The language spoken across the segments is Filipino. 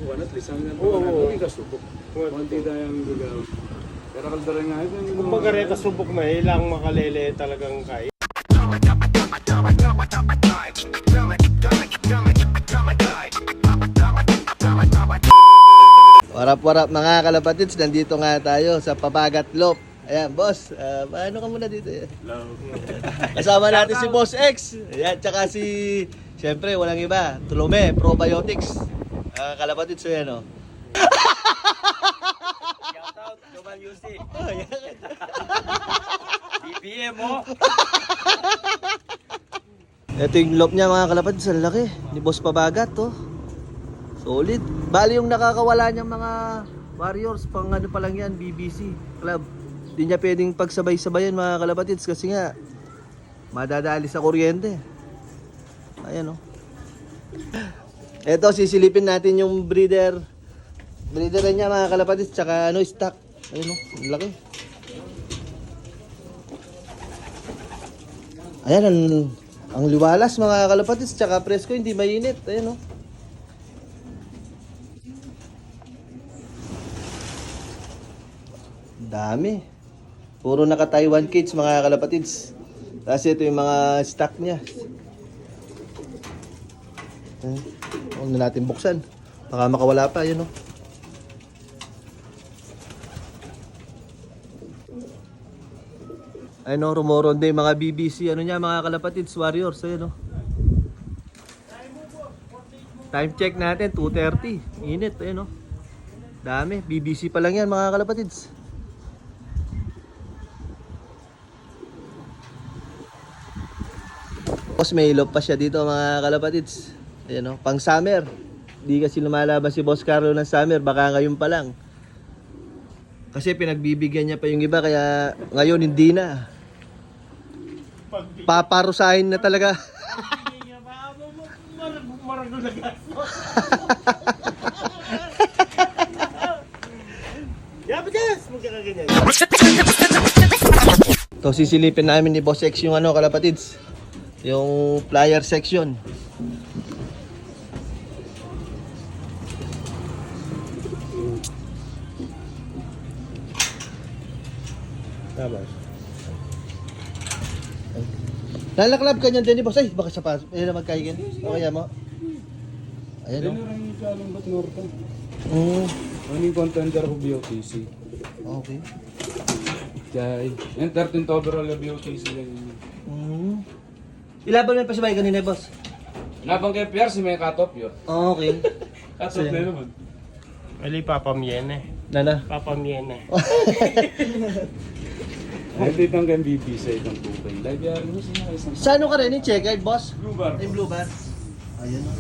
bukan at least. Ang Oo. hindi kasubok. Kunti tayong lugaw. Pero kaldara nga ito. Kung baga subok na, ilang makalele talagang kaya. Warap mga kalapatids, nandito nga tayo sa Pabagat Loop. Ayan, boss, paano ka muna dito? Hello. Kasama natin si Boss X. Ayan, tsaka si, siyempre, walang iba, Tulome, Probiotics. Kalapatids, so yan, o. Shoutout, Dumal Yusi. BBM mo. Ito yung loop niya mga kalapatids, ang laki. Ni Boss Pabagat, to. Solid. Bali yung nakakawala niyang mga Warriors, pang ano pa lang yan, BBC Club. Hindi niya pwedeng pagsabay-sabayan mga kalapatids kasi nga madadali sa kuryente. Ayan, oh. Ito, sisilipin natin yung breeder niya mga kalapatids, tsaka ano, stock. Ayun, oh, ang laki. Ayan, ang liwalas mga kalapatids, tsaka presko, hindi mainit. Ayan, oh. Dami. Puro naka Taiwan cage mga kalapatids. Kasi ito yung mga stock niya. Huwag na natin buksan. Baka makawala pa, yun o. Ayun o, rumoronde yung mga BBC. Ano niya mga kalapatids, Warriors. Ayun o. Time check natin, 2:30. Init, ayun o. Dami, BBC pa lang yan mga kalapatids. Tapos may ilog pa siya dito mga kalapatids. Ayan o, pang summer. Di kasi lumalabas si Boss Carlo ng summer, baka ngayon pa lang. Kasi pinagbibigyan niya pa yung iba, kaya ngayon hindi na. Paparusahin na talaga. So sisilipin namin ni Boss X yung ano kalapatids, yung flyer section. Tama. Lalaklab ka niyan din ni Boss. Ay, baka sa pasok. Ayun na magkaigan. Okay mo. Ayan o. Ano rin yung kalang ba't norte? Ano yung contender ko BOTC? Okay. Kaya, yung 13th overall na BOTC lang yun. Ilaban mo pa si Bay kanina, Boss. Nabang kay Pierre, si may cut-off yun. Okay. Cut-off na naman. Ali, papamiene. Nana. Papamiene. Nandito ang MVP sa itong tubay. Live yan, ano siya isang... Sa ano ka rin yung checkered, Boss? Blue bar. Yung blue bar. Ayun o.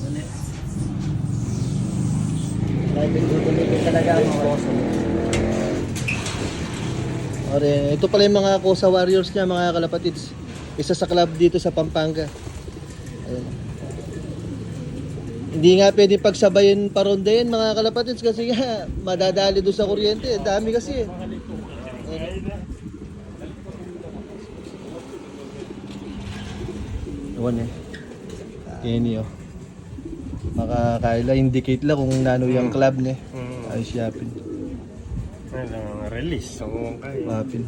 Ano Live and blue talaga ang mga Kosa. Ito pala yung mga Kosa Warriors niya, mga kalapatids. Isa sa club dito sa Pampanga. Ayun. Hindi nga pwede pagsabayin parondayin mga kalapatids kasi nga madadali doon sa kuryente. Dami kasi eh. Ewan eh. Kenny oh. Makakaila indicate lang kung nano yung club niya. Ay shopping. Ano, release. Papin.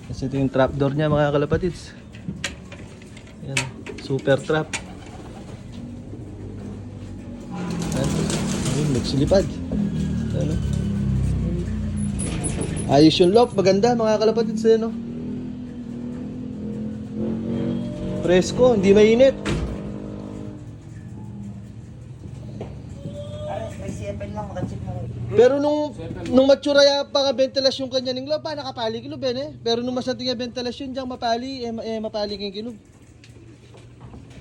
Kasi ito yung trapdoor niya mga kalapatids. Yan, super trap. Ayun, nagsilipad. Ano? Ayos yung lock, maganda mga kalapatids. Ano? Presko, hindi mainit. Pero nung matsura pa ka ventilasyon kanya ng lob, nakapali kilo ben eh. Pero nung masanting nga ventilasyon diyang mapali, mapali kang kilo.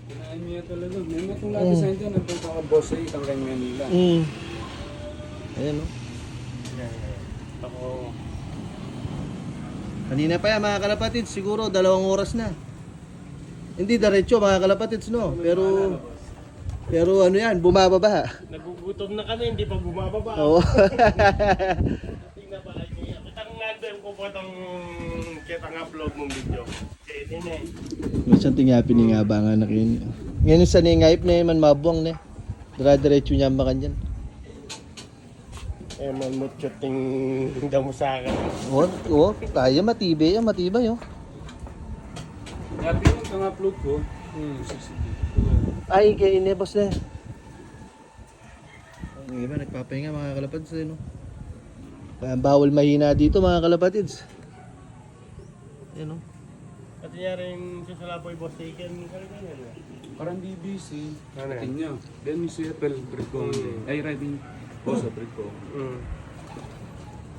Kinain niya talaga. May matong lagi sa inyo, nandun pa ka boss ay itang kay Manila. Ayan o. Ako. Kanina pa yan mga kalapatids, siguro 2 oras na. Hindi diretso mga kalapatids no, pero ano yan, bumababa. Nagugutom na kami, hindi pa bumababa. Oo. Tingnan pa kayo. Kitang nandun time ko pa itong kitang upload mong video. Kaya din eh. Minsan tingapi ni nga ba nga nakin. Ngayon sa ningayip na man mabuang na. Dira-diretso niya makan yan. Eh, manmutchot yung damo sa akin. Oo, tayo matibay yan, matibay oh. Sabi ko, ang upload ko, 60. Ay, kay inebos na. Ang iba, nagpapahinga mga kalapatids eh, no? Kaya bawal mahina dito mga kalapatids. Yan no? At niya rin sasalapoy boss taken. Kalikan yan. Parang BBC, Ano yan? atin niya. Then si Apple, break ko. Ay, riding po sa break ko.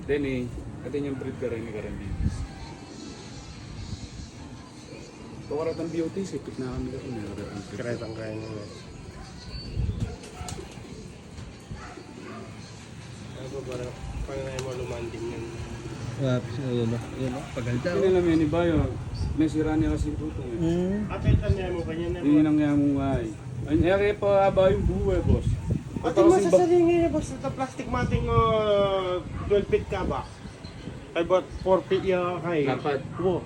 Then atin yung break ka rin ni Karen BBC. Pawarat ang BOT, sipit na kami kasi meron ang break. Kret ang kaya nyo. Ano ba parang panganay mo lumanding yan? Yun no? Yun no? Pagalda Hindi nila may ba yun? May sira niya kasi puto eh. At ito niya mo kanya na Hindi nang mo nga eh. Ay, kaya pa haba yung buhay, boss. At yung masasalingan niya basta ito plastic mating 12 feet ka ba? Ay ba't 4 feet yung kay? Lapad. Oo.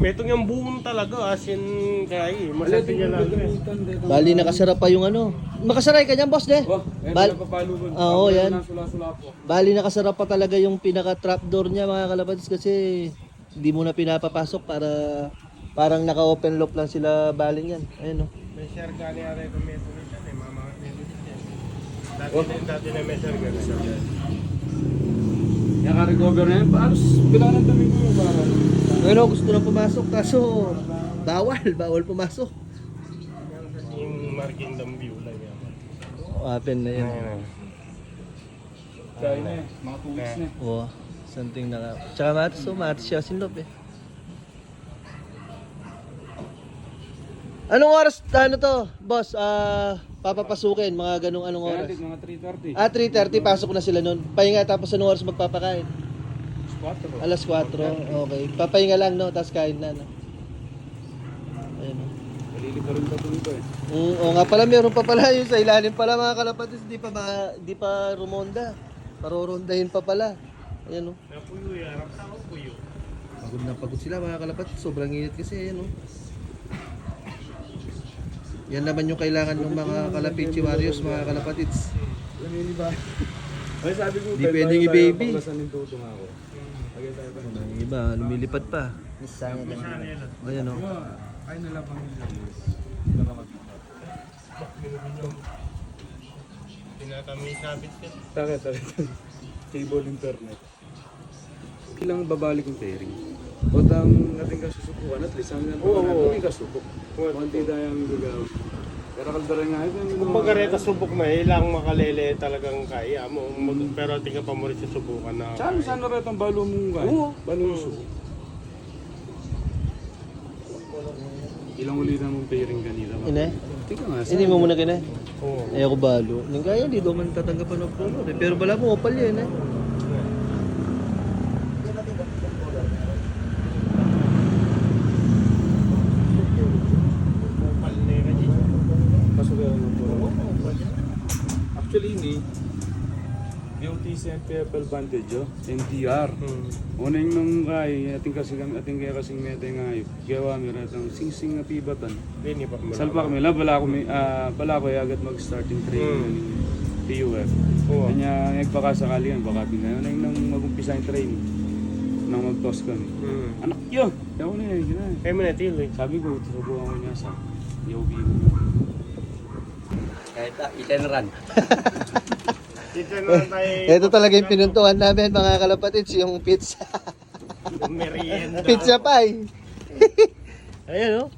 Metong yung buong talaga as in kay. Masabi niya lang eh. Bali nakasara pa yung ano. Makasaray ka dyan boss de. Wah, eh, Bal- napapalo ko. Oo, yan. Nasula-sula po. Bali nakasara pa talaga yung pinaka trapdoor niya mga kalapatids kasi hindi mo na pinapapasok para parang naka-open loop lang sila baling yan. Ayun no. May share ka niya rin kung meto rin siya eh. Mama meto rin siya. Dati na may share ka rin siya. Yung ka-recover na yan, paros bilang ng dami ko para. Pero gusto na pumasok kaso bawal pumasok. Yung marking dam view lang yan. Open na yan. Kaya na eh, mga 2 weeks na eh. Oo. Something na. Tsaka matis siya sinlop eh. Anong oras ano to, boss? Papapasukin mga ganung anong Kaya oras? natin, mga 3:30. 3:30 pasok na sila noon. Pahinga tapos anong oras magpapakain? 4. Alas 4. Okay. Papahinga lang no, tapos kain na no. Ayun. No. Malili pa rin pa dito eh. Oo nga pala, meron pa pala yun sa ilalim pala mga kalapatids, di pa rumonda. Parorondahin pa pala. Ayan no. Napuyo yan. Harap sa ako puyo. Pagod na pagod sila mga kalapatids, sobrang init kasi ayan no. Yan naman yung kailangan ng mga Kalapichi Warriors, mga kalapatids. Alam yun ba? Ay sabi ko, Di pwedeng i-baby. Paklasan ng tutong ako. Lagay tayo pa naman. Yung iba, lumilipad pa. Ayan no. Ay nalang pamilya. Tinatami sabit ka. Takit. Cable internet. Ilang babalik yung pairing. O ang ating kasusukuan, at least ang natin kasubok. Kunti tayong gagawin. Pero kaldaran nga ito. Kung magareta subok na ilang makalele talagang kaya mo. Pero tingnan pa mo rin sa subukan na. Saan rin ang balo mong kaya? Oo. Balo yung subok. Ilang ulitan mong pairing kanina ba? Ine? Tika nga, Hindi mo muna kina. Oo. Ayaw ko balo. Nang kaya, di daw man tatanggapan ng color eh. Pero bala mo, opal yan eh. Actually ini BOTC and PFL Vantage NTR. Una yung nung kay ating kaya kasing mete ngayon. Gawa mi ratang sing-sing na pibatan. Hindi pa mo. Salpa kami la bala ko agad mag-starting training ng PUF. Oo. Kanya nagpakasakali yan baka pinayon nang mag-umpisa yung training. Nang mag-toss kami. Anak yo, yaw na yun. Kaya mo na tilo. Sabi ko, susubukan ko niya sa Yobi ko. Kahit ilan run. Dito na tayo. Ito talaga yung pinuntuhan namin mga kalapatids, yung pizza. Merienda. Pizza pie. Ayan oh.